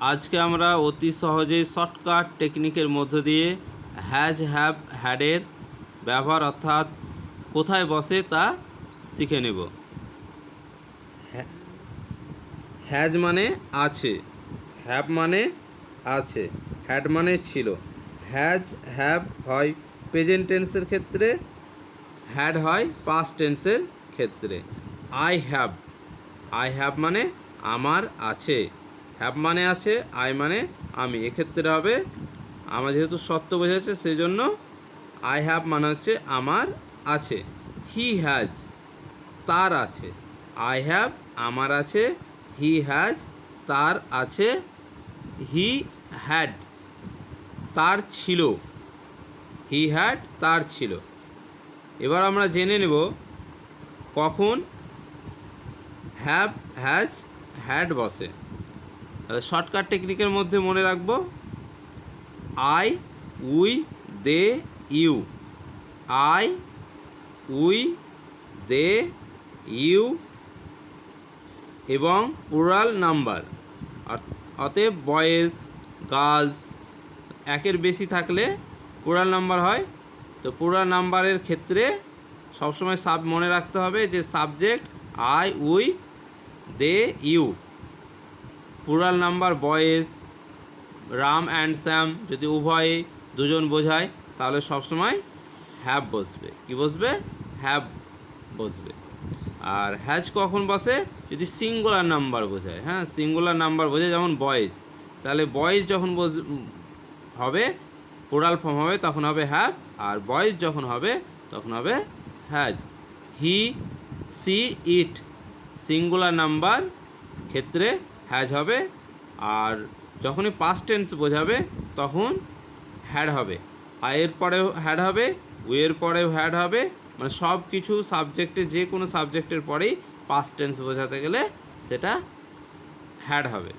আজকে আমরা অতি সহজেই শর্টকাট টেকনিকের মধ্য দিয়ে হ্যাজ হ্যাভ হ্যাডের ব্যবহার অর্থাৎ কোথায় বসে তা শিখে নেব। হ্যাজ মানে আছে, হ্যাভ মানে আছে, হ্যাড মানে ছিল। হ্যাজ হ্যাভ হয় প্রেজেন্ট টেন্সের ক্ষেত্রে, হ্যাড হয় পাস্ট টেন্সের ক্ষেত্রে। আই হ্যাভ মানে আমার আছে, হ্যাভ মানে আছে, আই মানে আমি। এক্ষেত্রে হবে আমার যেহেতু সত্য বোঝাচ্ছে সেই জন্য আই হ্যাভ মানে হচ্ছে আমার আছে। হি হ্যাজ তার আছে, আই হ্যাভ আমার আছে, হি হ্যাজ তার আছে, হি হ্যাড তার ছিল, হি হ্যাড তার ছিল। এবার আমরা জেনে নেব কখন হ্যাভ হ্যাজ হ্যাড বসে। শর্টকাট টেকনিকের মধ্যে মনে রাখব I, we, they, you. I, we, they, you এবং প্লুরাল নাম্বার, অতএব বয়েজ, গার্লস একের বেশি থাকলে প্লুরাল নাম্বার হয়। তো প্লুরাল নাম্বারের ক্ষেত্রে সবসময় মনে রাখতে হবে যে subject I, we, they, you. Plural number boys, Ram and Shyam যদি উভয়ে দুজন বোঝায় তাহলে সবসময় হ্যাভ বসবে। কি বসবে? হ্যাভ বসবে। আর হ্যাজ কখন বসে? যদি সিঙ্গুলার নাম্বার বোঝায়। হ্যাঁ, সিঙ্গুলার নাম্বার বোঝায়, যেমন বয়েজ, তাহলে বয়েজ যখন হবে প্লুরাল ফর্ম হবে তখন হবে হ্যাভ, আর বয়েজ যখন হবে তখন হবে has. He, she, it singular number ক্ষেত্রে হ্যাজ হবে, আর যখনই পাস্ট টেন্স বোঝাবে তখন হ্যাড হবে। আয়ের পরেও হ্যাড হবে, উয়ের পরেও হ্যাড হবে, মানে সব কিছু সাবজেক্টে যে কোনো সাবজেক্টের পরেই পাস্ট টেন্স বোঝাতে গেলে সেটা হ্যাড হবে।